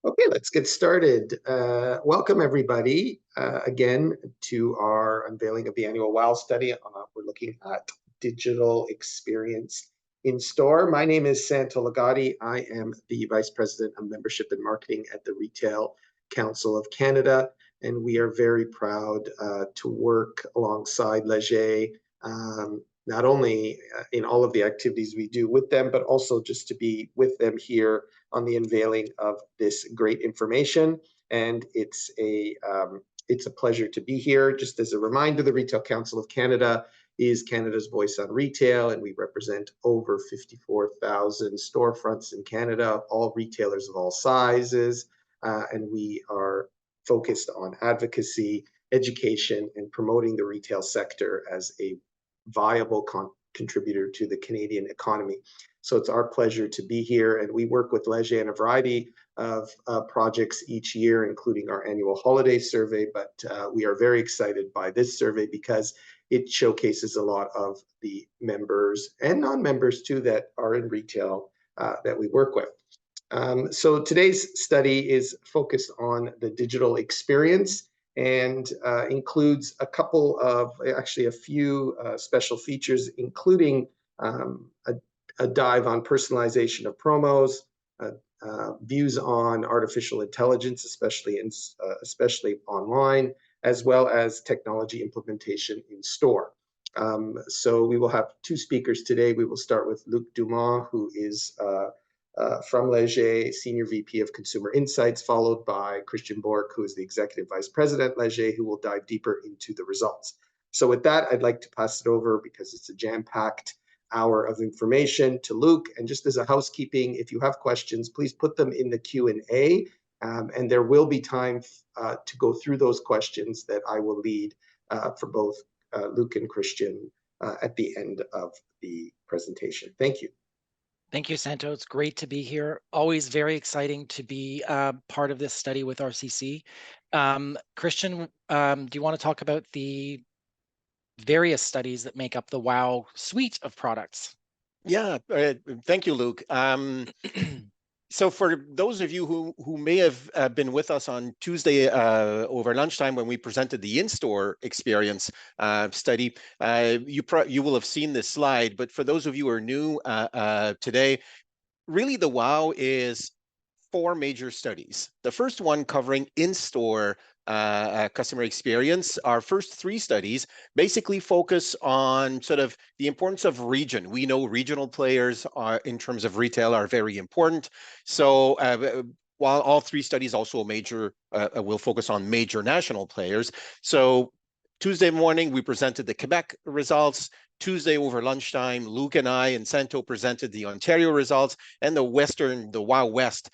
Okay, let's get started. Welcome everybody again to our unveiling of the annual WOW study. We're looking at digital experience in store. My name is Santo Lagati. I am the Vice President of Membership and Marketing at the Retail Council of Canada, and we are very proud to work alongside Leger, not only in all of the activities we do with them, but also just to be with them here on the unveiling of this great information. And it's a pleasure to be here. Just as a reminder, the Retail Council of Canada is Canada's voice on retail, and we represent over 54,000 storefronts in Canada, all retailers of all sizes, and we are focused on advocacy, education, and promoting the retail sector as a viable contributor to the Canadian economy. So it's our pleasure to be here, and we work with Leger in a variety of projects each year, including our annual holiday survey, but we are very excited by this survey because it showcases a lot of the members and non-members too that are in retail that we work with. So today's study is focused on the digital experience and includes a couple of, actually a few special features, including a dive on personalization of promos, views on artificial intelligence, especially online, as well as technology implementation in store. So we will have two speakers today. We will start with Luc Dumas, who is from Leger, Senior VP of Consumer Insights, followed by Christian Bork, who is the Executive Vice President Leger, who will dive deeper into the results. So with that, I'd like to pass it over, because it's a jam-packed hour of information, to Luc. And just as a housekeeping, if you have questions, please put them in the Q&A, and there will be time to go through those questions that I will lead for both Luc and Christian at the end of the presentation. Thank you. Thank you, Santo. It's great to be here. Always very exciting to be part of this study with RCC. Christian, do you want to talk about the various studies that make up the WOW suite of products? Yeah, thank you, Luc. So for those of you who may have been with us on Tuesday over lunchtime when we presented the in-store experience study, you will have seen this slide. But for those of you who are new today, really the WOW is 4 major studies. The first one covering in-store customer experience. Our first 3 studies basically focus on sort of the importance of region. We know regional players are, in terms of retail, are very important. So while all 3 studies also will focus on major national players. So Tuesday morning, we presented the Quebec results. Tuesday over lunchtime, Luc and I and Santo presented the Ontario results, and the WOW West,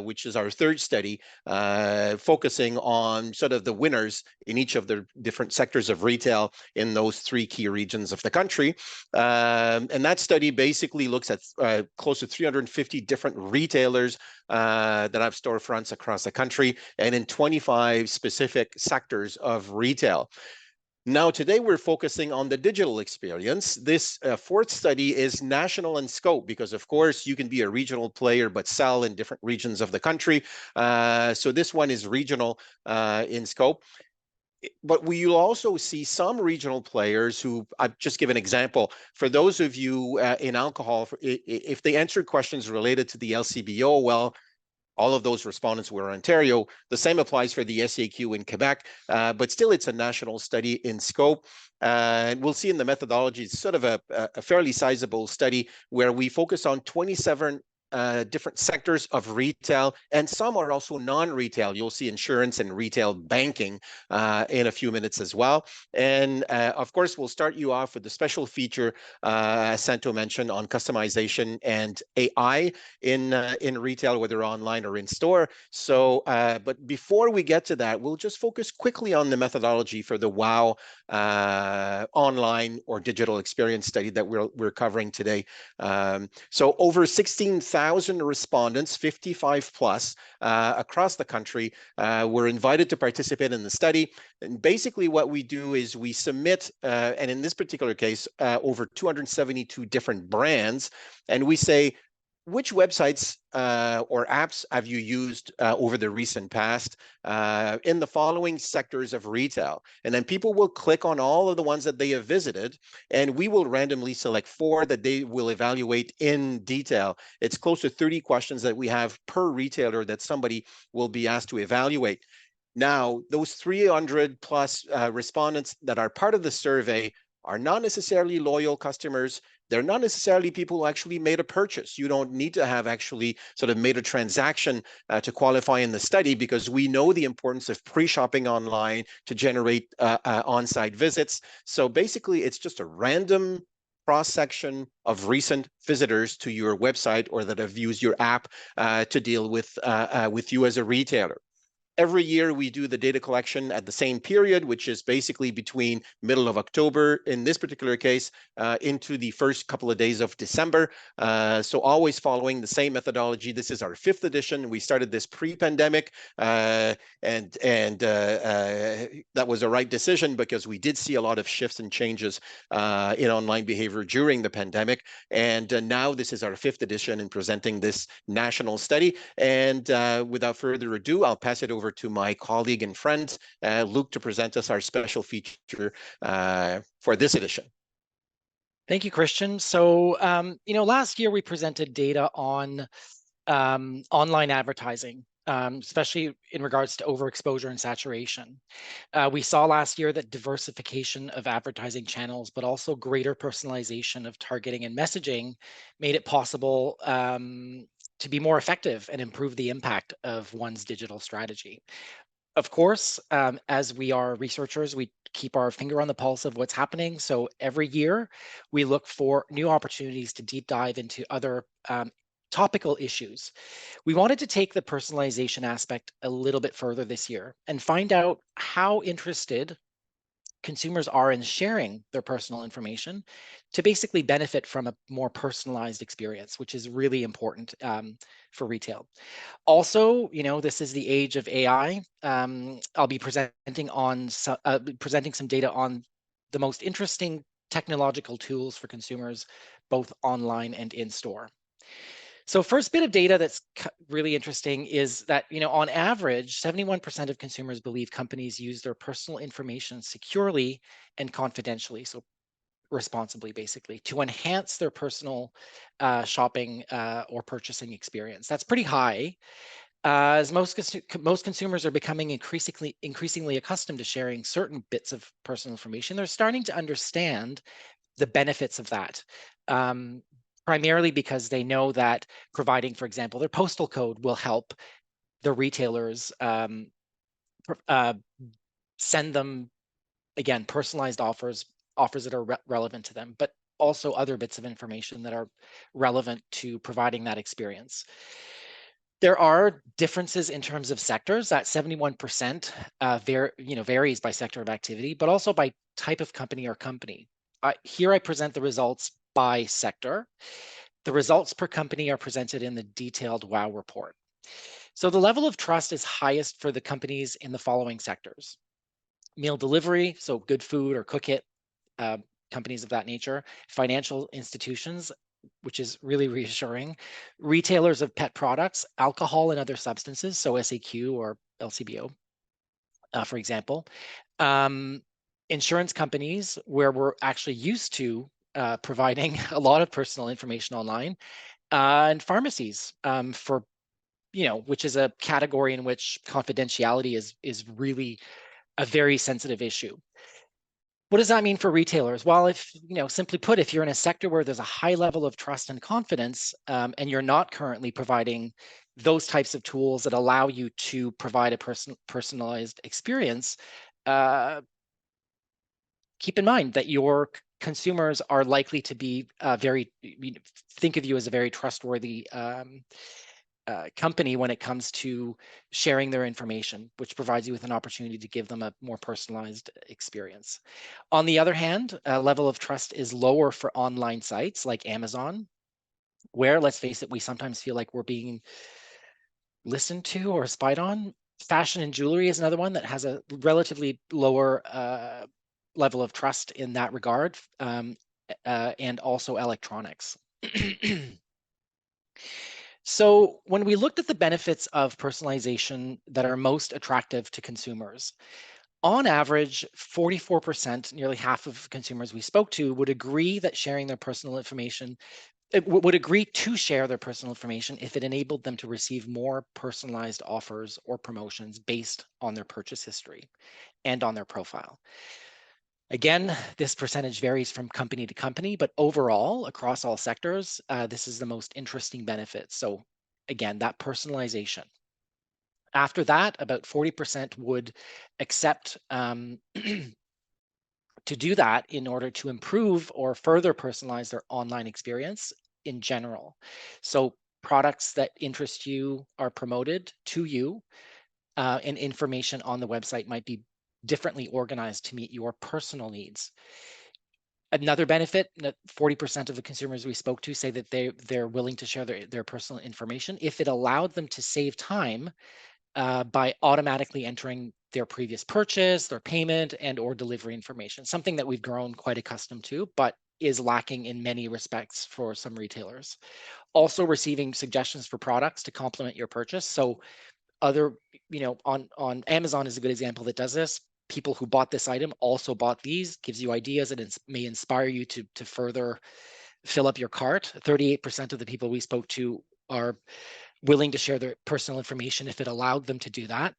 which is our third study, focusing on sort of the winners in each of the different sectors of retail in those 3 key regions of the country. And that study basically looks at close to 350 different retailers that have storefronts across the country and in 25 specific sectors of retail. Now, today we're focusing on the digital experience. This fourth study is national in scope because, of course, you can be a regional player but sell in different regions of the country. So this one is regional in scope. But we'll also see some regional players who, I'll just give an example. For those of you in alcohol, if they answered questions related to the LCBO, well, all of those respondents were Ontario. The same applies for the SAQ in Quebec, but still it's a national study in scope. And we'll see in the methodology, it's sort of a fairly sizable study where we focus on 27 different sectors of retail, and some are also non-retail. You'll see insurance and retail banking in a few minutes as well. And of course, we'll start you off with the special feature, as Santo mentioned, on customization and AI in retail, whether online or in store. So, but before we get to that, we'll just focus quickly on the methodology for the WOW online or digital experience study that we're covering today. So over 16,000 respondents, 55 plus, across the country, were invited to participate in the study. And basically what we do is we submit, and in this particular case, over 272 different brands, and we say, which websites or apps have you used over the recent past in the following sectors of retail? And then people will click on all of the ones that they have visited, and we will randomly select 4 that they will evaluate in detail. It's close to 30 questions that we have per retailer that somebody will be asked to evaluate. Now, those 300 plus respondents that are part of the survey are not necessarily loyal customers. They're not necessarily people who actually made a purchase. You don't need to have actually sort of made a transaction to qualify in the study, because we know the importance of pre-shopping online to generate on-site visits. So basically, it's just a random cross-section of recent visitors to your website or that have used your app to deal with you as a retailer. Every year we do the data collection at the same period, which is basically between middle of October, in this particular case, into the first couple of days of December. So always following the same methodology. This is our 5th edition. We started this pre-pandemic, and that was a right decision, because we did see a lot of shifts and changes in online behavior during the pandemic. And now this is our 5th edition in presenting this national study. And without further ado, I'll pass it over to my colleague and friend, Luke, to present us our special feature for this edition. Thank you, Christian. So, last year we presented data on online advertising, especially in regards to overexposure and saturation. We saw last year that diversification of advertising channels, but also greater personalization of targeting and messaging made it possible to be more effective and improve the impact of one's digital strategy. Of course, as we are researchers, we keep our finger on the pulse of what's happening. So every year we look for new opportunities to deep dive into other topical issues. We wanted to take the personalization aspect a little bit further this year and find out how interested consumers are in sharing their personal information to basically benefit from a more personalized experience, which is really important for retail. Also, this is the age of AI. I'll be presenting some data on the most interesting technological tools for consumers, both online and in store. So first bit of data that's really interesting is that, on average, 71% of consumers believe companies use their personal information securely and confidentially, so responsibly, basically, to enhance their personal shopping or purchasing experience. That's pretty high, as most consumers are becoming increasingly accustomed to sharing certain bits of personal information. They're starting to understand the benefits of that. Primarily because they know that providing, for example, their postal code will help the retailers send them, again, personalized offers that are relevant to them, but also other bits of information that are relevant to providing that experience. There are differences in terms of sectors. That 71% varies by sector of activity, but also by type of company or company. Here I present the results by sector. The results per company are presented in the detailed WOW report. So the level of trust is highest for the companies in the following sectors: meal delivery, so good food or cook it, companies of that nature; financial institutions, which is really reassuring; retailers of pet products; alcohol and other substances, so SAQ or LCBO, for example; insurance companies, where we're actually used to providing a lot of personal information online; and pharmacies, for which is a category in which confidentiality is really a very sensitive issue. What does that mean for retailers? Well, if simply put, if you're in a sector where there's a high level of trust and confidence, and you're not currently providing those types of tools that allow you to provide a personalized experience, keep in mind that your consumers are likely to be think of you as a very trustworthy company when it comes to sharing their information, which provides you with an opportunity to give them a more personalized experience. On the other hand, level of trust is lower for online sites like Amazon, where, let's face it, we sometimes feel like we're being listened to or spied on. Fashion and jewelry is another one that has a relatively lower level of trust in that regard, and also electronics. So when we looked at the benefits of personalization that are most attractive to consumers, on average, 44%, nearly half of consumers we spoke to, would agree that sharing their personal information, would agree to share their personal information if it enabled them to receive more personalized offers or promotions based on their purchase history and on their profile. Again, this percentage varies from company to company, but overall, across all sectors, this is the most interesting benefit. So again, that personalization. After that, about 40% would accept to do that in order to improve or further personalize their online experience in general. So products that interest you are promoted to you, and information on the website might be differently organized to meet your personal needs. Another benefit that 40% of the consumers we spoke to say that they're willing to share their personal information if it allowed them to save time by automatically entering their previous purchase, their payment, and or delivery information, something that we've grown quite accustomed to, but is lacking in many respects for some retailers. Also receiving suggestions for products to complement your purchase. So other, on Amazon is a good example that does this. People who bought this item also bought these, gives you ideas and it may inspire you to further fill up your cart. 38% of the people we spoke to are willing to share their personal information if it allowed them to do that.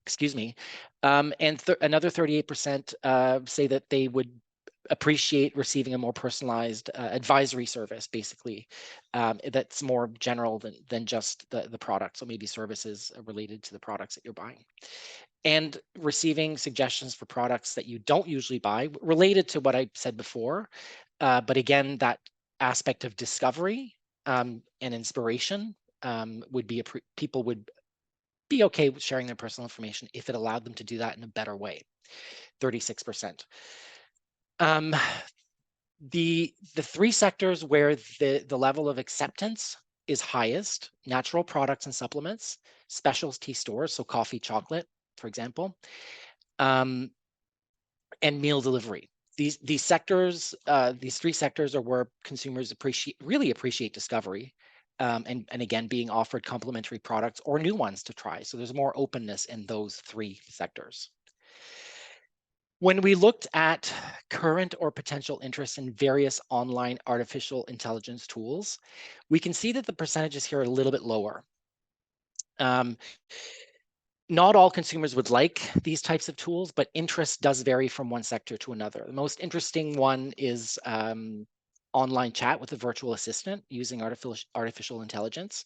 Excuse me. And another 38% say that they would appreciate receiving a more personalized advisory service, basically, that's more general than just the product. So maybe services related to the products that you're buying. And receiving suggestions for products that you don't usually buy, related to what I said before. But again, that aspect of discovery and inspiration would be people would be okay with sharing their personal information if it allowed them to do that in a better way. 36%. Um, the three sectors where the level of acceptance is highest: natural products and supplements, specialty stores, so coffee, chocolate, for example, um, and meal delivery. These sectors, these three sectors are where consumers really appreciate discovery, and again being offered complementary products or new ones to try. So there's more openness in those three sectors. When we looked at current or potential interest in various online artificial intelligence tools, we can see that the percentages here are a little bit lower. Not all consumers would like these types of tools, but interest does vary from one sector to another. The most interesting one is online chat with a virtual assistant using artificial intelligence.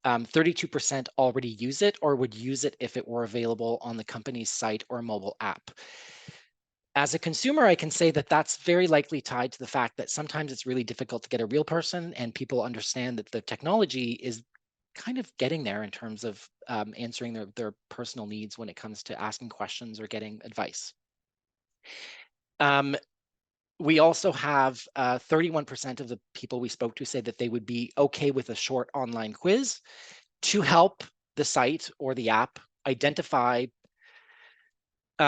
32% already use it or would use it if it were available on the company's site or mobile app. As a consumer, I can say that that's very likely tied to the fact that sometimes it's really difficult to get a real person, and people understand that the technology is kind of getting there in terms of answering their personal needs when it comes to asking questions or getting advice. We also have 31% of the people we spoke to say that they would be okay with a short online quiz to help the site or the app identify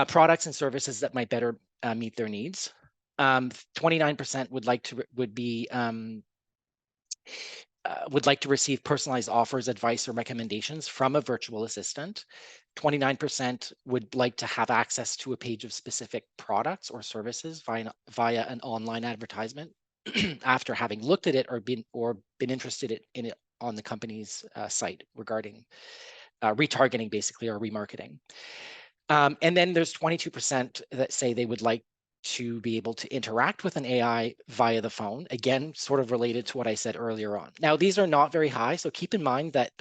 products and services that might better meet their needs. 29% would like to receive personalized offers, advice, or recommendations from a virtual assistant. 29% would like to have access to a page of specific products or services via an online advertisement after having looked at it or been interested in it on the company's site regarding retargeting, basically, or remarketing. And then there's 22% that say they would like to be able to interact with an AI via the phone. Again, sort of related to what I said earlier on. Now, these are not very high, so keep in mind that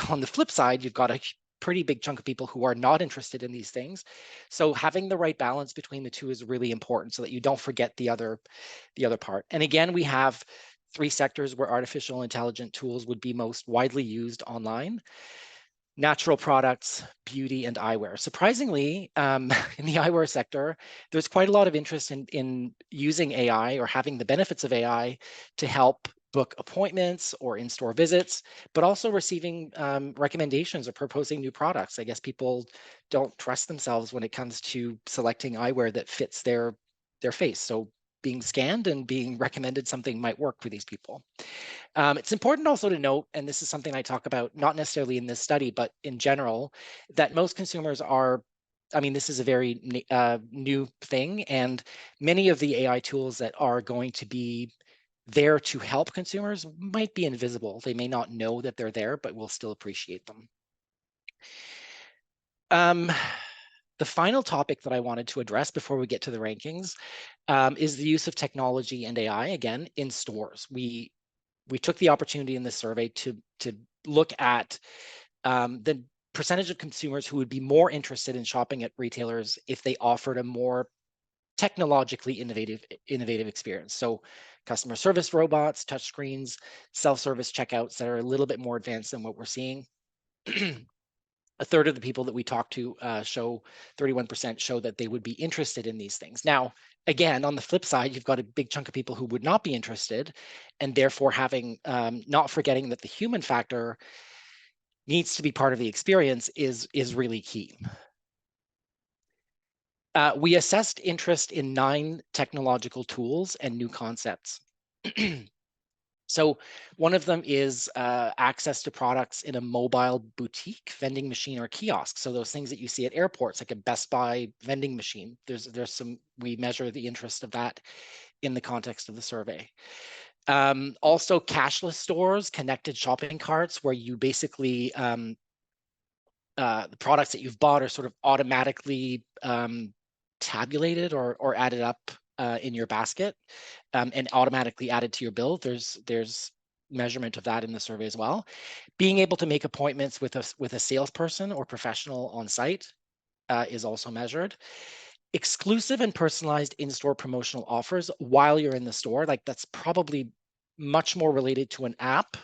on the flip side, you've got a pretty big chunk of people who are not interested in these things. So having the right balance between the two is really important so that you don't forget the other part. And again, we have three sectors where artificial intelligence tools would be most widely used online: natural products, beauty, and eyewear. Surprisingly, in the eyewear sector, there's quite a lot of interest in using AI or having the benefits of AI to help book appointments or in-store visits, but also receiving recommendations or proposing new products. I guess people don't trust themselves when it comes to selecting eyewear that fits their face. So being scanned and being recommended something might work for these people. It's important also to note, and this is something I talk about not necessarily in this study, but in general, that most consumers are, I mean, this is a very new thing, and many of the AI tools that are going to be there to help consumers might be invisible. They may not know that they're there, but will still appreciate them. The final topic that I wanted to address before we get to the rankings is the use of technology and AI, again, in stores. We took the opportunity in this survey to look at the percentage of consumers who would be more interested in shopping at retailers if they offered a more technologically innovative experience. So customer service robots, touchscreens, self-service checkouts that are a little bit more advanced than what we're seeing. A third of the people that we talked to 31% show that they would be interested in these things. Now, again, on the flip side, you've got a big chunk of people who would not be interested, and therefore having not forgetting that the human factor needs to be part of the experience is really key. We assessed interest in 9 technological tools and new concepts. So one of them is access to products in a mobile boutique, vending machine, or kiosk. So those things that you see at airports, like a Best Buy vending machine. There's some, we measure the interest of that in the context of the survey. Also cashless stores, connected shopping carts, where you basically the products that you've bought are sort of automatically tabulated or added up in your basket and automatically added to your bill. There's measurement of that in the survey as well. Being able to make appointments with a salesperson or professional on site is also measured. Exclusive and personalized in-store promotional offers while you're in the store, like that's probably much more related to an app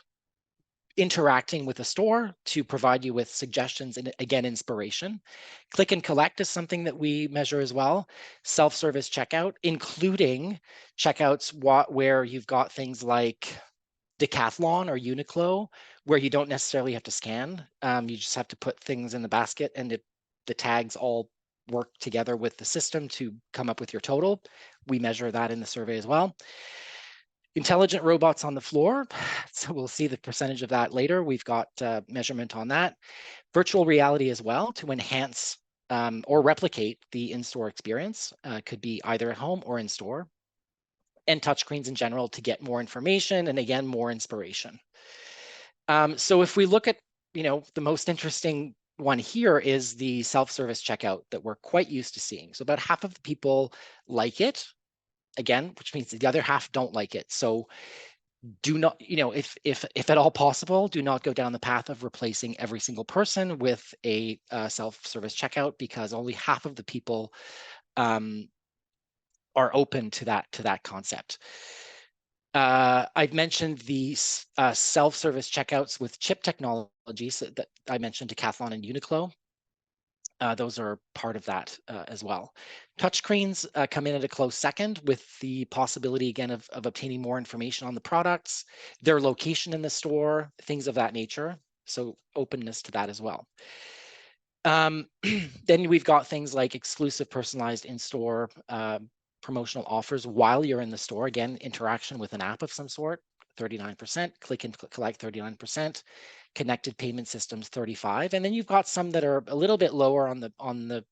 interacting with a store to provide you with suggestions and, again, inspiration. Click and collect is something that we measure as well. Self-service checkout, including checkouts where you've got things like Decathlon or Uniqlo, where you don't necessarily have to scan. You just have to put things in the basket, and the tags all work together with the system to come up with your total. We measure that in the survey as well. Intelligent robots on the floor. So we'll see the percentage of that later. We've got measurement on that. Virtual reality as well to enhance or replicate the in-store experience. Could be either at home or in store. And touchscreens in general to get more information and, again, more inspiration. So if we look at, the most interesting one here is the self-service checkout that we're quite used to seeing. So about half of the people like it, again, which means the other half don't like it. So do not, if at all possible, do not go down the path of replacing every single person with a self-service checkout, because only half of the people are open to that concept. I've mentioned the self-service checkouts with chip technologies that I mentioned, Decathlon and Uniqlo. Those are part of that as well. Touchscreens come in at a close second, with the possibility, again, of obtaining more information on the products, their location in the store, things of that nature. So openness to that as well. Then we've got things like exclusive personalized in-store promotional offers while you're in the store. Again, interaction with an app of some sort, 39%, click and collect, 39%, connected payment systems, 35%. And then you've got some that are a little bit lower on the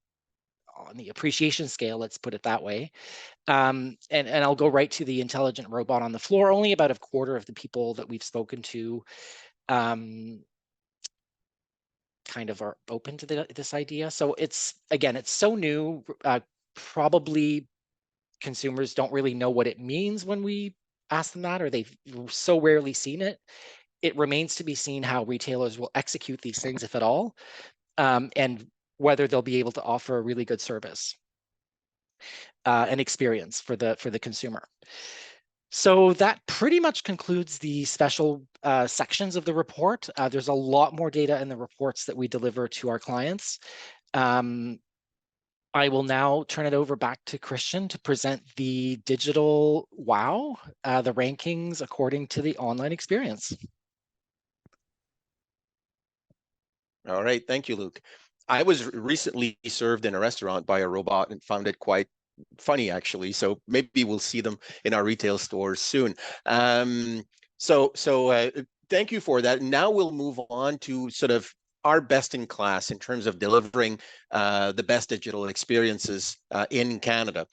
appreciation scale, let's put it that way. And I'll go right to the intelligent robot on the floor. Only about a quarter of the people that we've spoken to kind of are open to this idea. So it's so new, probably consumers don't really know what it means when we ask them that, or they've so rarely seen it. It remains to be seen how retailers will execute these things, if at all, and whether they'll be able to offer a really good service and experience for the consumer. So that pretty much concludes the special sections of the report. There's a lot more data in the reports that we deliver to our clients. I will now turn it over back to Christian to present the digital wow, the rankings according to the online experience. All right, thank you, Luke. I was recently served in a restaurant by a robot and found it quite funny, actually. So maybe we'll see them in our retail stores soon. So thank you for that. Now we'll move on to sort of our best in class in terms of delivering the best digital experiences in Canada.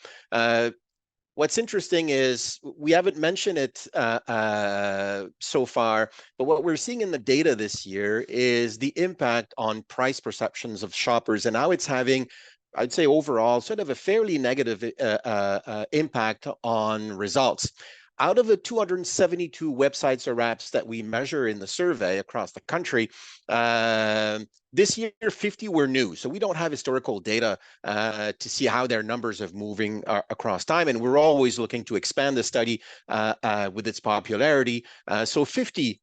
What's interesting is we haven't mentioned it so far, but what we're seeing in the data this year is the impact on price perceptions of shoppers and how it's having, I'd say overall, sort of a fairly negative impact on results. Out of the 272 websites or apps that we measure in the survey across the country, this year 50 were new. So we don't have historical data to see how their numbers are moving across time. And we're always looking to expand the study with its popularity. So 50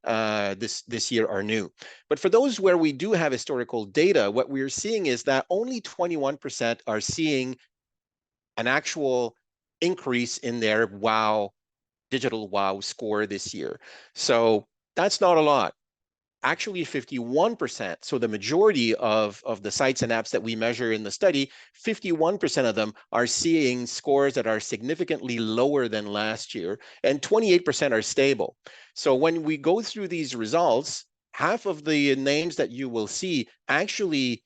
this year are new. But for those where we do have historical data, what we're seeing is that only 21% are seeing an actual increase in their digital wow score this year. So that's not a lot. Actually 51%, so the majority of the sites and apps that we measure in the study, 51% of them are seeing scores that are significantly lower than last year, and 28% are stable. So when we go through these results, half of the names that you will see actually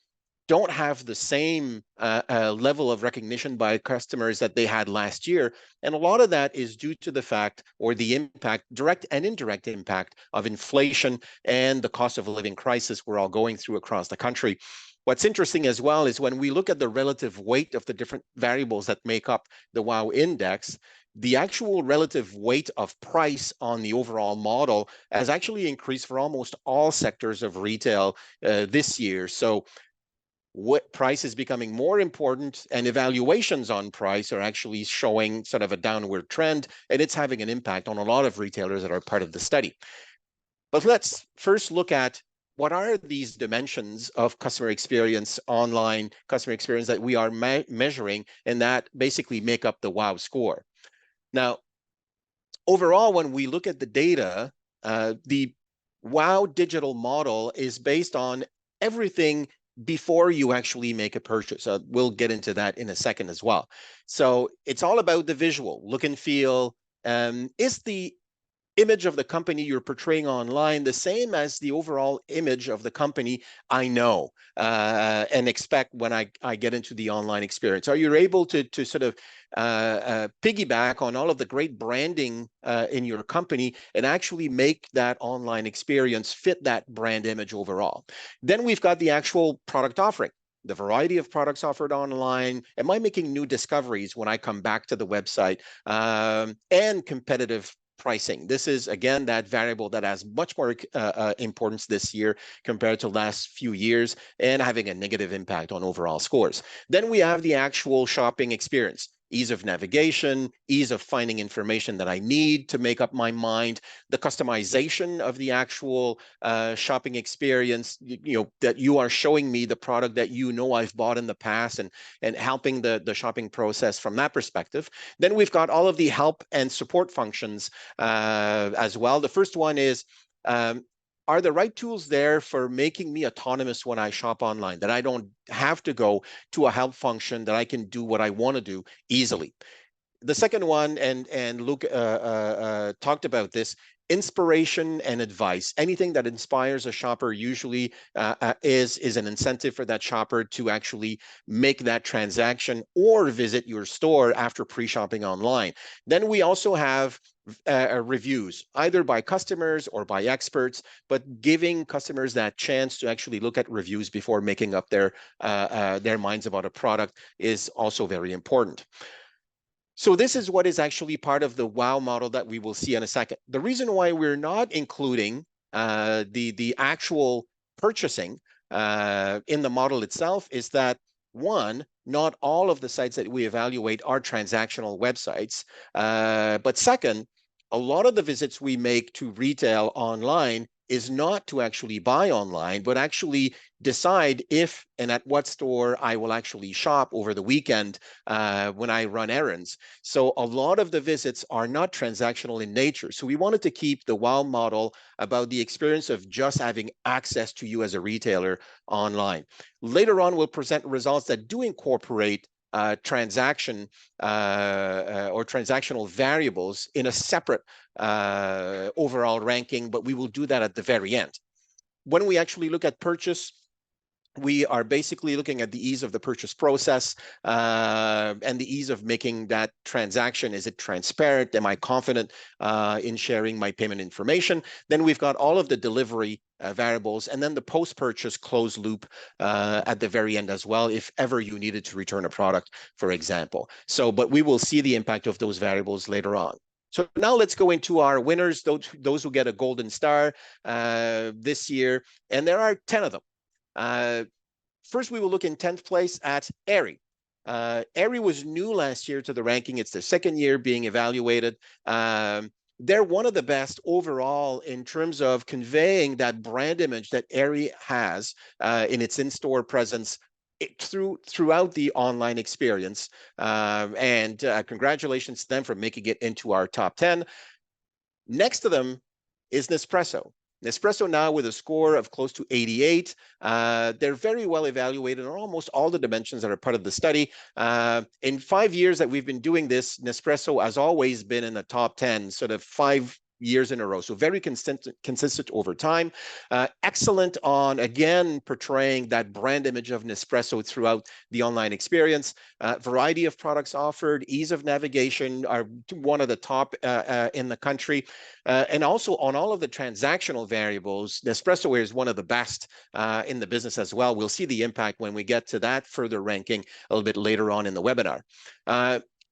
don't have the same level of recognition by customers that they had last year. And a lot of that is due to the fact or the impact, direct and indirect impact of inflation and the cost of living crisis we're all going through across the country. What's interesting as well is when we look at the relative weight of the different variables that make up the WOW index, the actual relative weight of price on the overall model has actually increased for almost all sectors of retail this year. So what price is becoming more important, and evaluations on price are actually showing sort of a downward trend, and it's having an impact on a lot of retailers that are part of the study. But let's first look at what are these dimensions of customer experience, online customer experience, that we are measuring and that basically make up the WOW score. Now, overall, when we look at the data, the WOW digital model is based on everything before you actually make a purchase. We'll get into that in a second as well. So it's all about the visual, look and feel. Is the image of the company you're portraying online the same as the overall image of the company I know and expect when I get into the online experience? Are you able to sort of piggyback on all of the great branding in your company and actually make that online experience fit that brand image overall? Then we've got the actual product offering, the variety of products offered online. Am I making new discoveries when I come back to the website? And competitive pricing. This is, again, that variable that has much more importance this year compared to last few years and having a negative impact on overall scores. Then we have the actual shopping experience. Ease of navigation, ease of finding information that I need to make up my mind, the customization of the actual shopping experience, that you are showing me the product that I've bought in the past, and helping the shopping process from that perspective. Then we've got all of the help and support functions as well. The first one is, are the right tools there for making me autonomous when I shop online, that I don't have to go to a help function, that I can do what I want to do easily? The second one, and Luke talked about this, inspiration and advice. Anything that inspires a shopper usually is an incentive for that shopper to actually make that transaction or visit your store after pre-shopping online. Then we also have reviews, either by customers or by experts, but giving customers that chance to actually look at reviews before making up their minds about a product is also very important. So this is what is actually part of the WOW model that we will see in a second. The reason why we're not including the actual purchasing in the model itself is that, one, not all of the sites that we evaluate are transactional websites. But second, a lot of the visits we make to retail online is not to actually buy online, but actually decide if and at what store I will actually shop over the weekend when I run errands. So a lot of the visits are not transactional in nature. So we wanted to keep the WOW model about the experience of just having access to you as a retailer online. Later on, we'll present results that do incorporate transaction or transactional variables in a separate overall ranking, but we will do that at the very end. When we actually look at purchase, we are basically looking at the ease of the purchase process and the ease of making that transaction. Is it transparent? Am I confident in sharing my payment information? Then we've got all of the delivery variables, and then the post-purchase closed loop at the very end as well, if ever you needed to return a product, for example. So, but we will see the impact of those variables later on. So now let's go into our winners, those who get a golden star this year, and there are 10 of them. First, we will look in 10th place at Aerie. Aerie was new last year to the ranking. It's their second year being evaluated. They're one of the best overall in terms of conveying that brand image that Aerie has in its in-store presence throughout the online experience. And congratulations to them for making it into our top 10. Next to them is Nespresso. Nespresso now with a score of close to 88. They're very well evaluated on almost all the dimensions that are part of the study. In 5 years that we've been doing this, Nespresso has always been in the top 10, sort of 5 years in a row. So very consistent over time. Excellent on, again, portraying that brand image of Nespresso throughout the online experience. Variety of products offered, ease of navigation are one of the top in the country. And also on all of the transactional variables, Nespresso is one of the best in the business as well. We'll see the impact when we get to that further ranking a little bit later on in the webinar.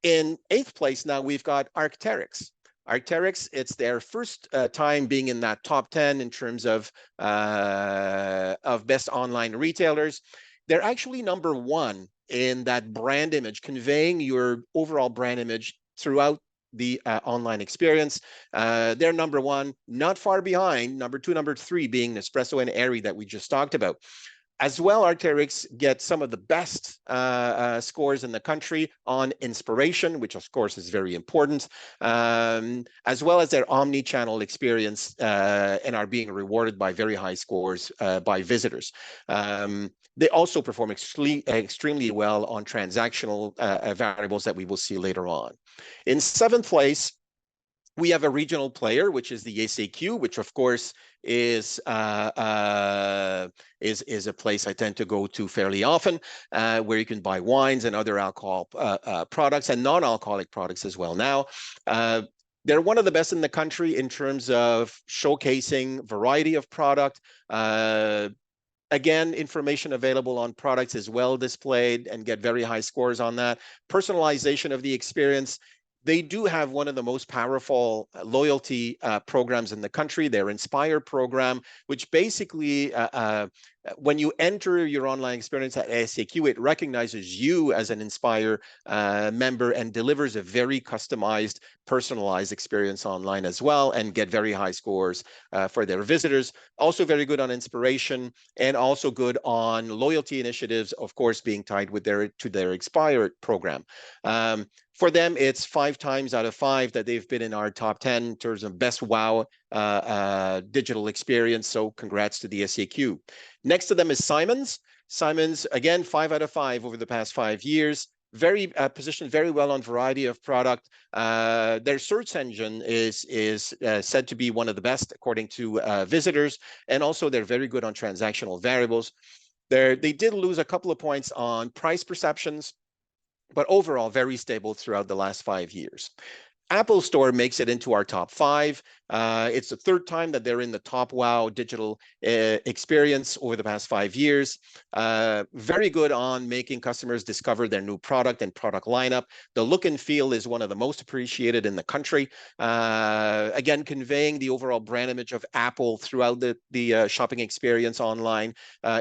In 8th place now, we've got Arc'teryx. Arc'teryx, it's their first time being in that top 10 in terms of best online retailers. They're actually number 1 in that brand image, conveying your overall brand image throughout the online experience. They're number 1, not far behind, number 2, number 3 being Nespresso and Aerie that we just talked about. As well, Arc'teryx gets some of the best scores in the country on inspiration, which of course is very important, as well as their omni-channel experience and are being rewarded by very high scores by visitors. They also perform extremely well on transactional variables that we will see later on. In 7th place, we have a regional player, which is the SAQ, which of course is a place I tend to go to fairly often, where you can buy wines and other alcohol products and non-alcoholic products as well now. They're one of the best in the country in terms of showcasing variety of product. Again, information available on products is well displayed and get very high scores on that. Personalization of the experience. They do have one of the most powerful loyalty programs in the country, their Inspire program, which basically, when you enter your online experience at SAQ, it recognizes you as an Inspire member and delivers a very customized, personalized experience online as well, and get very high scores for their visitors. Also very good on inspiration and also good on loyalty initiatives, of course, being tied with to their Inspire program. For them, it's 5 times out of 5 that they've been in our top 10 in terms of best wow digital experience. So congrats to the SAQ. Next to them is Simon's. Simon's, again, 5 out of 5 over the past 5 years. Very positioned very well on variety of product. Their search engine is said to be one of the best according to visitors, and also they're very good on transactional variables. They did lose a couple of points on price perceptions, but overall very stable throughout the last 5 years. Apple Store makes it into our top 5. It's the 3rd time that they're in the top wow digital experience over the past 5 years. Very good on making customers discover their new product and product lineup. The look and feel is one of the most appreciated in the country. Again, conveying the overall brand image of Apple throughout the shopping experience online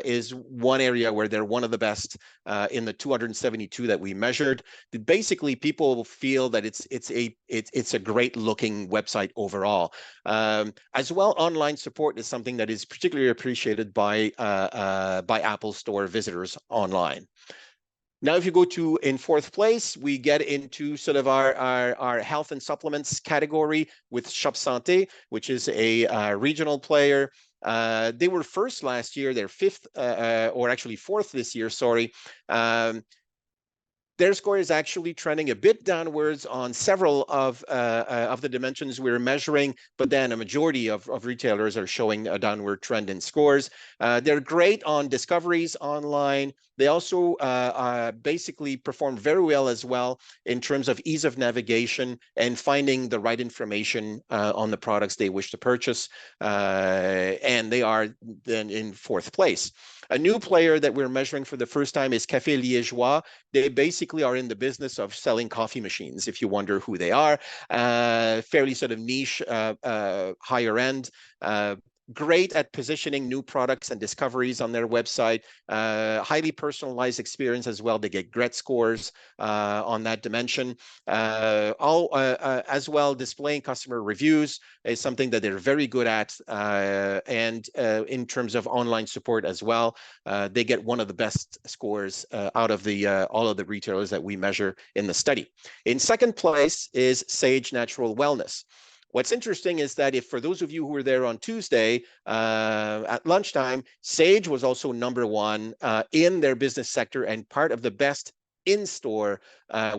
is one area where they're one of the best in the 272 that we measured. Basically, people feel that it's a great looking website overall. As well, online support is something that is particularly appreciated by Apple Store visitors online. Now, if you go to in 4th place, we get into sort of our health and supplements category with Shop Santé, which is a regional player. They were first last year. They're 5th, or actually 4th this year, sorry. their score is actually trending a bit downwards on several of the dimensions we're measuring, but then a majority of retailers are showing a downward trend in scores. They're great on discoveries online. They also basically perform very well as well in terms of ease of navigation and finding the right information on the products they wish to purchase. And they are then in fourth place. A new player that we're measuring for the first time is Café Liégeois. They basically are in the business of selling coffee machines, if you wonder who they are. Fairly sort of niche, higher end. Great at positioning new products and discoveries on their website. Highly personalized experience as well. They get great scores on that dimension. As well, displaying customer reviews is something that they're very good at. And in terms of online support as well, they get one of the best scores out of all of the retailers that we measure in the study. In second place is Sage Natural Wellness. What's interesting is that if for those of you who were there on Tuesday at lunchtime, Sage was also #1 in their business sector and part of the best in-store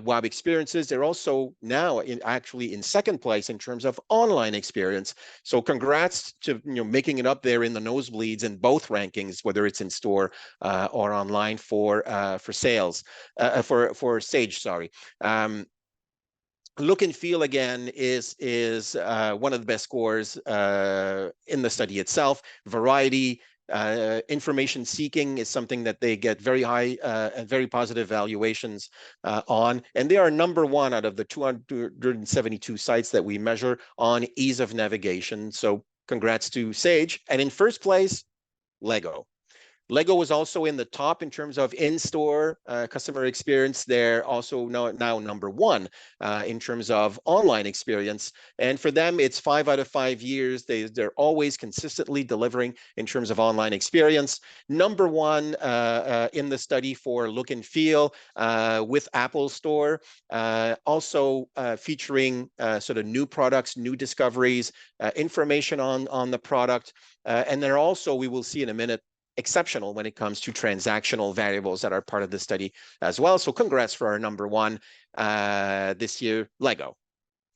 web experiences. They're also now actually in second place in terms of online experience. So congrats to making it up there in the nosebleeds in both rankings, whether it's in store or online for sales for Sage. Sorry. Look and feel again is one of the best scores in the study itself. Variety, information seeking is something that they get very high and very positive valuations on, and they are #1 out of the 272 sites that we measure on ease of navigation. So congrats to Sage. And in first place, Lego. Lego was also in the top in terms of in-store customer experience. They're also now #1 in terms of online experience. And for them, it's 5 out of 5 years. They're always consistently delivering in terms of online experience. #1 in the study for look and feel with Apple Store. Also featuring sort of new products, new discoveries, information on the product. And they're also, we will see in a minute, exceptional when it comes to transactional variables that are part of the study as well. So congrats for our #1 this year, Lego.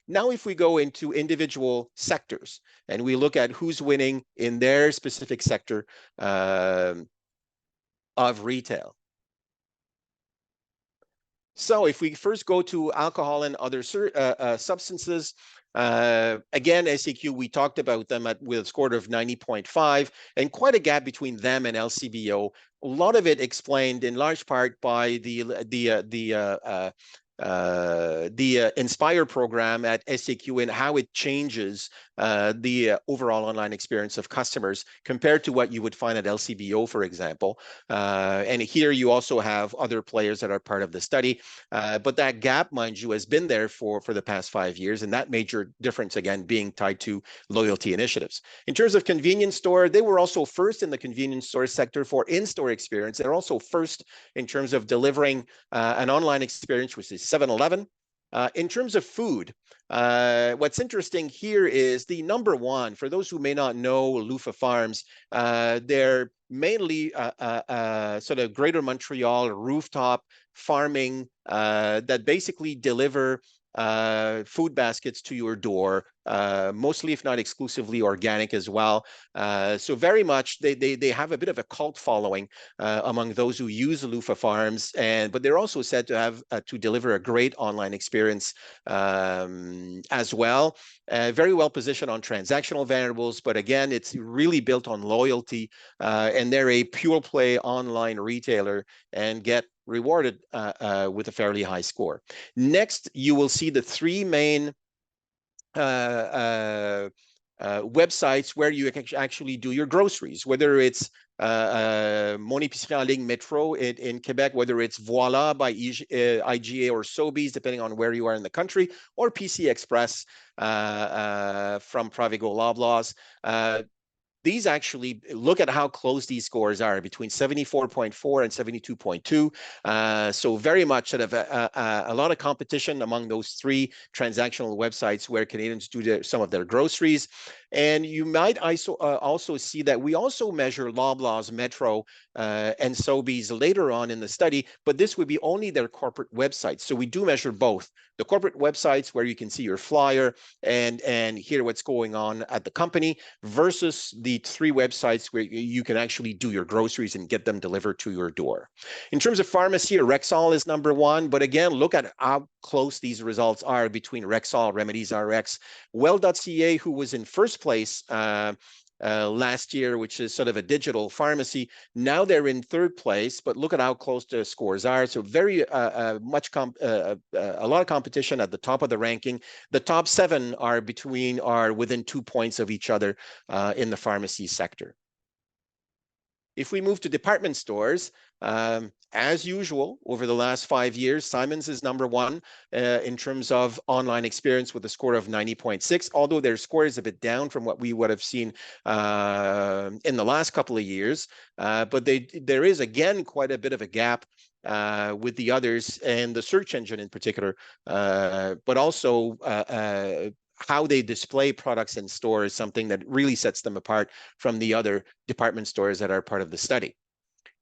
Now, if we go into individual sectors and we look at who's winning in their specific sector of retail. So if we first go to alcohol and other substances, again, SAQ, we talked about them with a score of 90.5 and quite a gap between them and LCBO. A lot of it explained in large part by the Inspire program at SAQ and how it changes the overall online experience of customers compared to what you would find at LCBO, for example. And here you also have other players that are part of the study. But that gap, mind you, has been there for the past 5 years. And that major difference, again, being tied to loyalty initiatives. In terms of convenience store, they were also first in the convenience store sector for in-store experience. They're also first in terms of delivering an online experience, which is 7-Eleven. In terms of food, what's interesting here is the #1, for those who may not know Loofah Farms, they're mainly sort of Greater Montreal rooftop farming that basically deliver food baskets to your door, mostly, if not exclusively, organic as well. So very much they have a bit of a cult following among those who use Loofah Farms, but they're also said to have to deliver a great online experience as well. Very well positioned on transactional variables, but again, it's really built on loyalty, and they're a pure play online retailer and get rewarded with a fairly high score. Next, you will see the 3 main websites where you can actually do your groceries, whether it's Mon Épicerie en ligne Metro in Quebec, whether it's Voila by IGA or Sobeys, depending on where you are in the country, or PC Express from Provigo Loblaws. These actually look at how close these scores are, between 74.4 and 72.2. So very much sort of a lot of competition among those 3 transactional websites where Canadians do some of their groceries. And you might also see that we also measure Loblaws, Metro, and Sobeys later on in the study, but this would be only their corporate websites. So we do measure both the corporate websites where you can see your flyer and hear what's going on at the company versus the 3 websites where you can actually do your groceries and get them delivered to your door. In terms of pharmacy, Rexall is number 1, but again, look at how close these results are between Rexall, Remedies RX, Well.ca, who was in first place last year, which is sort of a digital pharmacy. Now they're in 3rd place, but look at how close the scores are. So very a lot of competition at the top of the ranking. The top 7 are within 2 points of each other in the pharmacy sector. If we move to department stores, as usual, over the last 5 years, Simons is number 1 in terms of online experience with a score of 90.6, although their score is a bit down from what we would have seen in the last couple of years. But there is, again, quite a bit of a gap with the others and the search engine in particular, but also how they display products in store is something that really sets them apart from the other department stores that are part of the study.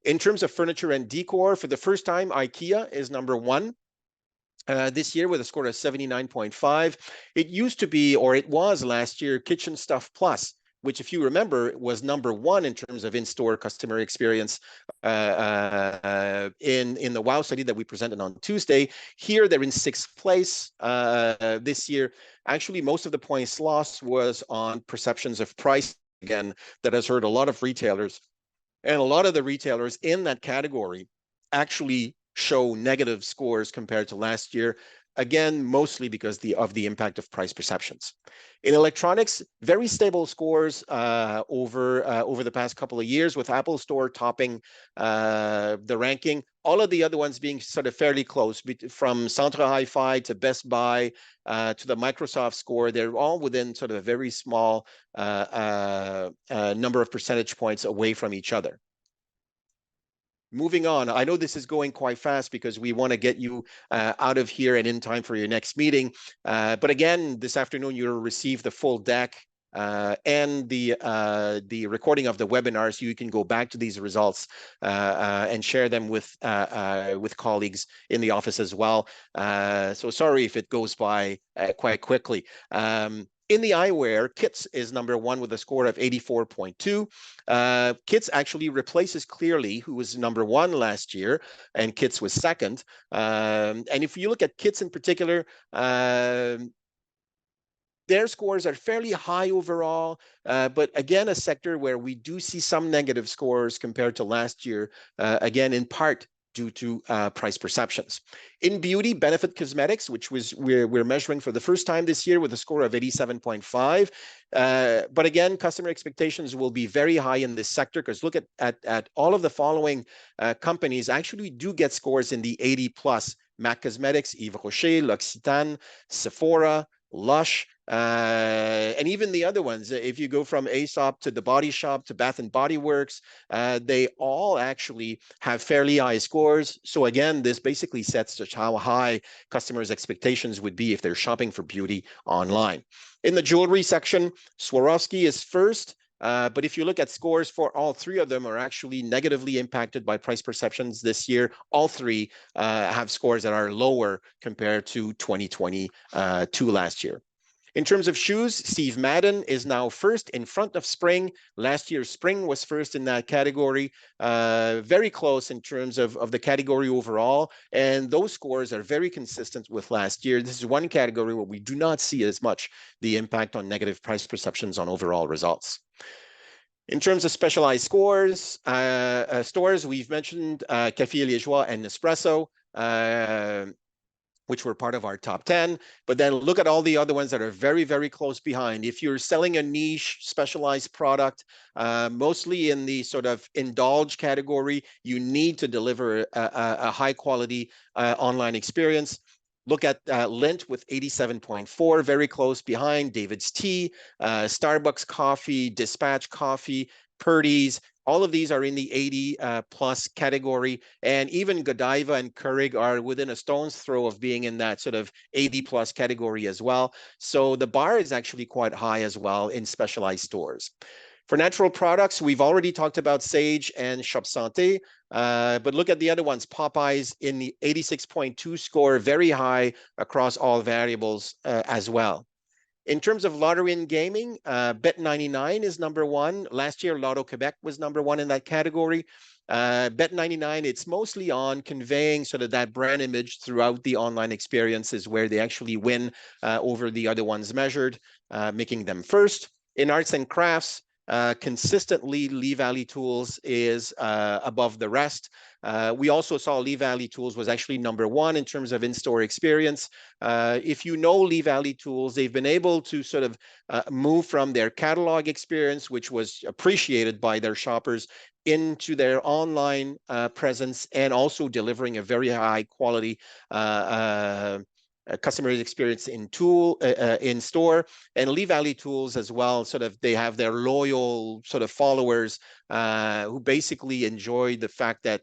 In terms of furniture and decor, for the first time, IKEA is number 1 this year with a score of 79.5. It used to be, or it was last year, Kitchen Stuff Plus, which, if you remember, was number 1 in terms of in-store customer experience in the WOW study that we presented on Tuesday. Here, they're in 6th place this year. Actually, most of the points lost was on perceptions of price, again, that has hurt a lot of retailers. And a lot of the retailers in that category actually show negative scores compared to last year, again, mostly because of the impact of price perceptions. In electronics, very stable scores over the past couple of years, with Apple Store topping the ranking. All of the other ones being sort of fairly close, from Centre Hi-Fi to Best Buy to the Microsoft score. They're all within sort of a very small number of percentage points away from each other. Moving on, I know this is going quite fast because we want to get you out of here and in time for your next meeting. But again, this afternoon, you'll receive the full deck and the recording of the webinar, so you can go back to these results and share them with colleagues in the office as well. So sorry if it goes by quite quickly. In the eyewear, Kits is number 1 with a score of 84.2. Kits actually replaces Clearly, who was number 1 last year, and Kits was 2nd. And if you look at Kits in particular, their scores are fairly high overall, but again, a sector where we do see some negative scores compared to last year, again, in part due to price perceptions. In beauty, Benefit Cosmetics, which we're measuring for the first time this year with a score of 87.5. But again, customer expectations will be very high in this sector, because look at all of the following companies actually do get scores in the 80 plus. MAC Cosmetics, Yves Rocher, L'Occitane, Sephora, Lush, and even the other ones. If you go from Aesop to The Body Shop to Bath and Body Works, they all actually have fairly high scores. So again, this basically sets just how high customers' expectations would be if they're shopping for beauty online. In the jewelry section, Swarovski is first. But if you look at scores for all 3 of them are actually negatively impacted by price perceptions this year. All 3 have scores that are lower compared to 2022 last year. In terms of shoes, Steve Madden is now first in front of Spring. Last year, Spring was first in that category, very close in terms of the category overall. And those scores are very consistent with last year. This is one category where we do not see as much the impact on negative price perceptions on overall results. In terms of specialized stores, we've mentioned Café Liégeois and Nespresso, which were part of our top 10. But then look at all the other ones that are very, very close behind. If you're selling a niche specialized product, mostly in the sort of indulge category, you need to deliver a high quality online experience. Look at Lindt with 87.4, very close behind. David's Tea, Starbucks Coffee, Dispatch Coffee, Purdy's. All of these are in the 80 plus category, and even Godiva and Keurig are within a stone's throw of being in that sort of 80 plus category as well. So the bar is actually quite high as well in specialized stores. For natural products, we've already talked about Sage and Shop Santé, but look at the other ones. Popeyes in the 86.2 score, very high across all variables as well. In terms of lottery and gaming, Bet99 is number one. Last year, Lotto Quebec was number one in that category. Bet99, it's mostly on conveying sort of that brand image throughout the online experiences where they actually win over the other ones measured, making them first. In arts and crafts, consistently, Lee Valley Tools is above the rest. We also saw Lee Valley Tools was actually number one in terms of in-store experience. If you know Lee Valley Tools, they've been able to sort of move from their catalog experience, which was appreciated by their shoppers, into their online presence, and also delivering a very high quality customer experience in store. And Lee Valley Tools as well, sort of they have their loyal sort of followers who basically enjoy the fact that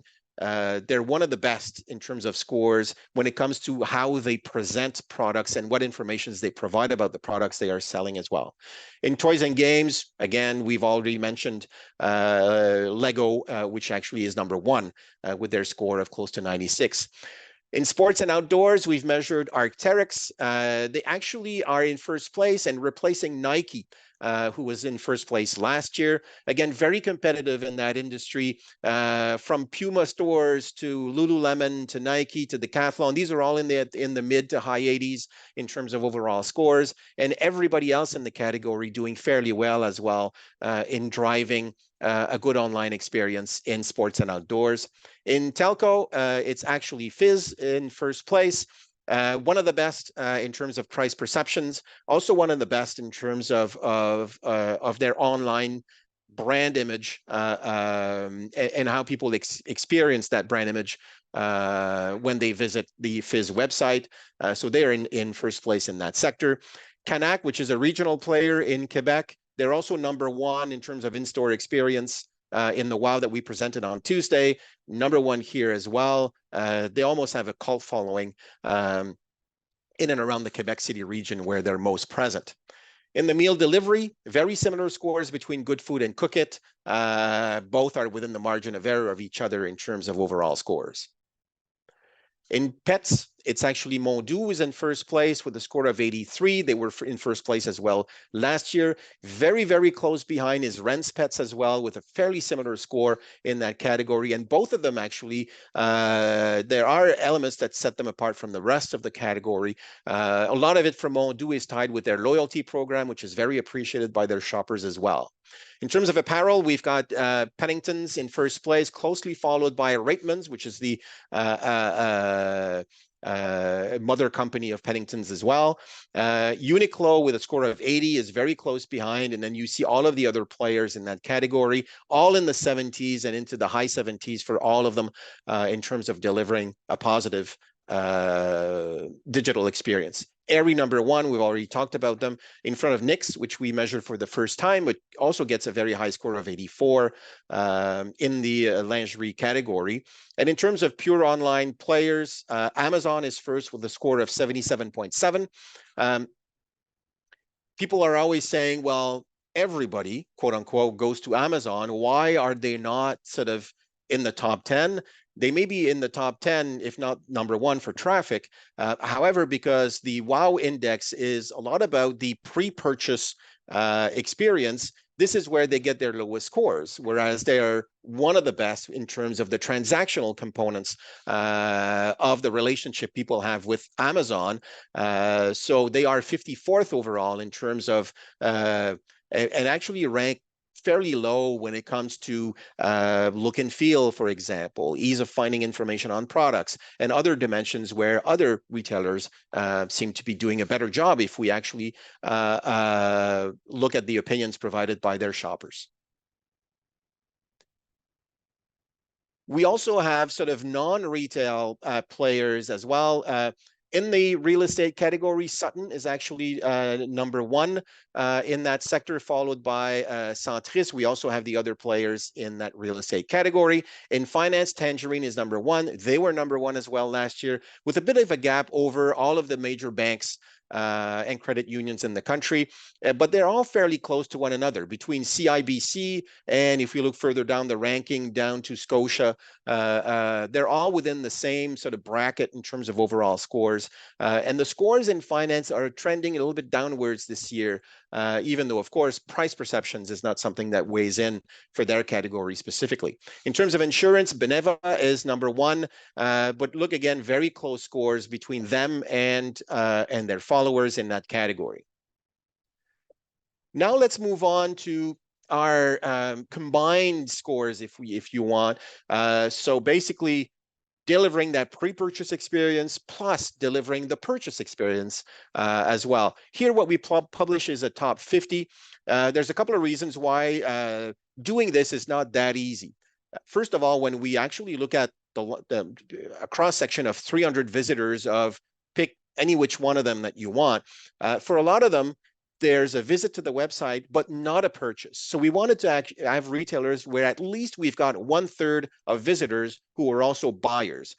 they're one of the best in terms of scores when it comes to how they present products and what informations they provide about the products they are selling as well. In toys and games, again, we've already mentioned Lego, which actually is number one with their score of close to 96. In sports and outdoors, we've measured Arc'teryx. They actually are in first place and replacing Nike, who was in first place last year. Again, very competitive in that industry, from Puma stores to Lululemon to Nike to Decathlon. These are all in the mid to high 80s in terms of overall scores, and everybody else in the category doing fairly well as well in driving a good online experience in sports and outdoors. In telco, it's actually Fizz in first place. One of the best in terms of price perceptions, also one of the best in terms of their online brand image and how people experience that brand image when they visit the Fizz website. So they're in first place in that sector. Canac, which is a regional player in Quebec, they're also number one in terms of in-store experience in the WOW that we presented on Tuesday. Number one here as well. They almost have a cult following in and around the Quebec City region where they're most present. In the meal delivery, very similar scores between Good Food and Cook It. Both are within the margin of error of each other in terms of overall scores. In pets, it's actually Mondu is in first place with a score of 83. They were in first place as well last year. Very, very close behind is Ren's Pets as well, with a fairly similar score in that category. And both of them actually, there are elements that set them apart from the rest of the category. A lot of it from Mondu is tied with their loyalty program, which is very appreciated by their shoppers as well. In terms of apparel, we've got Pennington's in first place, closely followed by Reitman's, which is the mother company of Pennington's as well. Uniqlo with a score of 80 is very close behind, and then you see all of the other players in that category, all in the 70s and into the high 70s for all of them in terms of delivering a positive digital experience. Aerie number one, we've already talked about them, in front of NYX, which we measured for the first time, but also gets a very high score of 84 in the lingerie category. And in terms of pure online players, Amazon is first with a score of 77.7. People are always saying, well, everybody, quote unquote, goes to Amazon. Why are they not sort of in the top 10? They may be in the top 10, if not number one for traffic. However, because the WOW index is a lot about the pre-purchase experience, this is where they get their lowest scores, whereas they are one of the best in terms of the transactional components of the relationship people have with Amazon. So they are 54th overall in terms of, and actually rank fairly low when it comes to look and feel, for example, ease of finding information on products, and other dimensions where other retailers seem to be doing a better job if we actually look at the opinions provided by their shoppers. We also have sort of non-retail players as well. In the real estate category, Sutton is actually number one in that sector, followed by Centris. We also have the other players in that real estate category. In finance, Tangerine is number one. They were number one as well last year, with a bit of a gap over all of the major banks and credit unions in the country. But they're all fairly close to one another. Between CIBC and, if you look further down the ranking, down to Scotia, they're all within the same sort of bracket in terms of overall scores. And the scores in finance are trending a little bit downwards this year, even though, of course, price perceptions is not something that weighs in for their category specifically. In terms of insurance, Beneva is number one, but look again, very close scores between them and their followers in that category. Now let's move on to our combined scores, if you want. So basically, delivering that pre-purchase experience plus delivering the purchase experience as well. Here, what we publish is a top 50. There's a couple of reasons why doing this is not that easy. First of all, when we actually look at a cross-section of 300 visitors of pick any which one of them that you want, for a lot of them, there's a visit to the website, but not a purchase. So we wanted to have retailers where at least we've got 1/3 of visitors who are also buyers.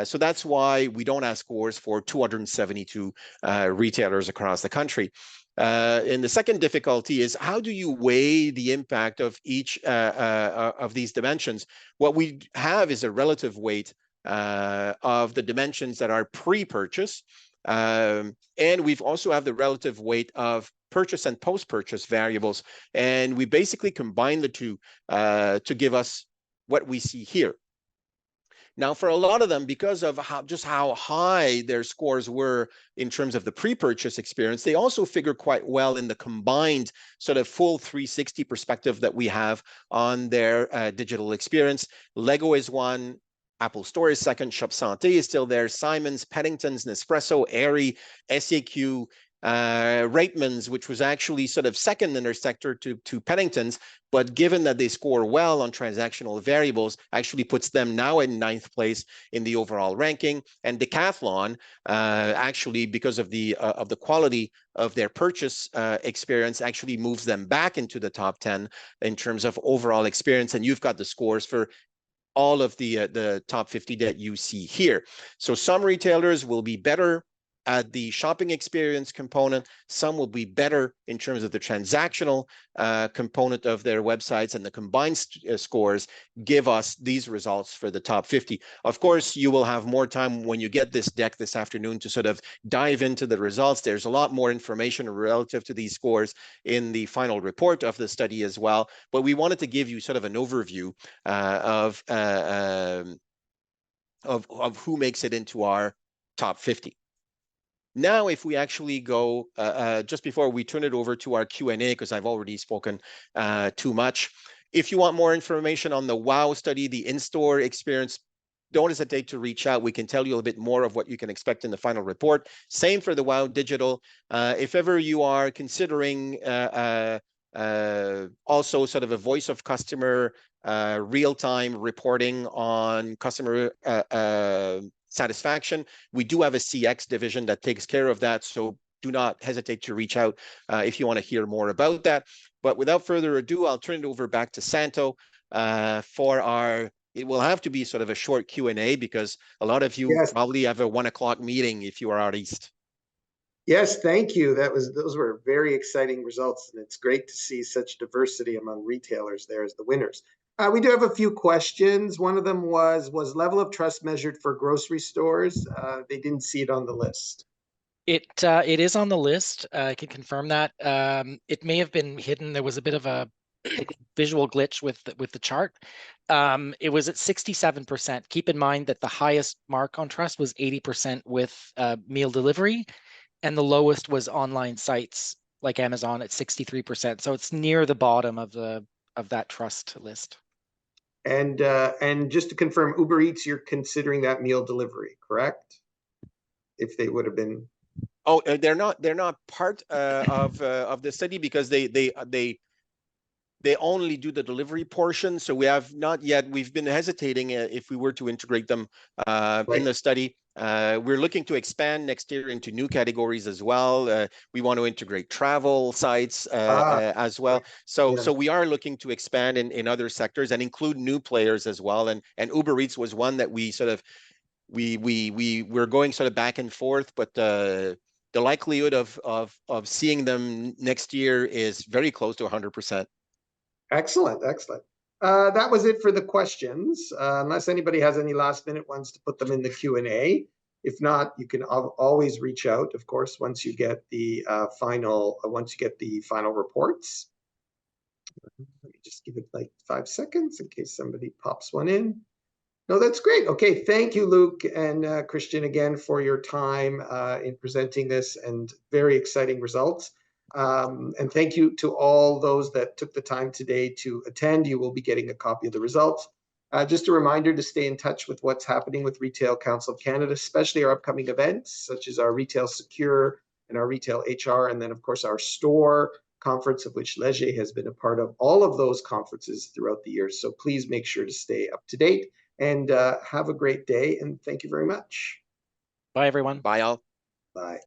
So that's why we don't ask scores for 272 retailers across the country. And the second difficulty is, how do you weigh the impact of each of these dimensions? What we have is a relative weight of the dimensions that are pre-purchase. And we've also have the relative weight of purchase and post-purchase variables. And we basically combine the two to give us what we see here. Now, for a lot of them, because of how high their scores were in terms of the pre-purchase experience, they also figure quite well in the combined sort of full 360 perspective that we have on their digital experience. Lego is one. Apple Store is second. Shop Santé is still there. Simon's, Pennington's, Nespresso, Aerie, SAQ, Reitman's, which was actually sort of second in their sector to Pennington's, but given that they score well on transactional variables, actually puts them now in 9th place in the overall ranking. And Decathlon, actually, because of the quality of their purchase experience, actually moves them back into the top 10 in terms of overall experience. And you've got the scores for all of the top 50 that you see here. So some retailers will be better at the shopping experience component. Some will be better in terms of the transactional component of their websites, and the combined scores give us these results for the top 50. Of course, you will have more time when you get this deck this afternoon to sort of dive into the results. There's a lot more information relative to these scores in the final report of the study as well, but we wanted to give you sort of an overview of who makes it into our top 50. Now, if we actually go, just before we turn it over to our Q&A, because I've already spoken too much, if you want more information on the WOW study, the in-store experience, don't hesitate to reach out. We can tell you a little bit more of what you can expect in the final report. Same for the WOW Digital. If ever you are considering also sort of a voice of customer, real-time reporting on customer satisfaction, we do have a CX division that takes care of that. So do not hesitate to reach out if you want to hear more about that. But without further ado, I'll turn it over back to Santo for our, it will have to be sort of a short Q&A because a lot of you probably have a 1 o'clock meeting if you are out east. Yes, thank you. Those were very exciting results, and it's great to see such diversity among retailers there as the winners. We do have a few questions. One of them was level of trust measured for grocery stores? They didn't see it on the list. It is on the list. I can confirm that. It may have been hidden. There was a bit of a visual glitch with the chart. It was at 67%. Keep in mind that the highest mark on trust was 80% with meal delivery, and the lowest was online sites like Amazon at 63%. So it's near the bottom of that trust list. And just to confirm, Uber Eats, you're considering that meal delivery, correct? If they would have been. Oh, they're not part of the study because they only do the delivery portion. So we have not yet. We've been hesitating if we were to integrate them in the study. We're looking to expand next year into new categories as well. We want to integrate travel sites as well. So we are looking to expand in other sectors and include new players as well. And Uber Eats was one that we sort of we're going sort of back and forth, but the likelihood of seeing them next year is very close to 100%. Excellent, excellent. That was it for the questions. Unless anybody has any last minute ones to put them in the Q&A. If not, you can always reach out, of course, once you get the final reports. Let me just give it like 5 seconds in case somebody pops one in. No, that's great. Okay, thank you, Luke and Christian, again for your time in presenting this and very exciting results. And thank you to all those that took the time today to attend. You will be getting a copy of the results. Just a reminder to stay in touch with what's happening with Retail Council of Canada, especially our upcoming events, such as our Retail Secure and our Retail HR, and then, of course, our store conference, of which Leger has been a part of all of those conferences throughout the years. So please make sure to stay up to date. And have a great day, and thank you very much. Bye, everyone. Bye, all. Bye.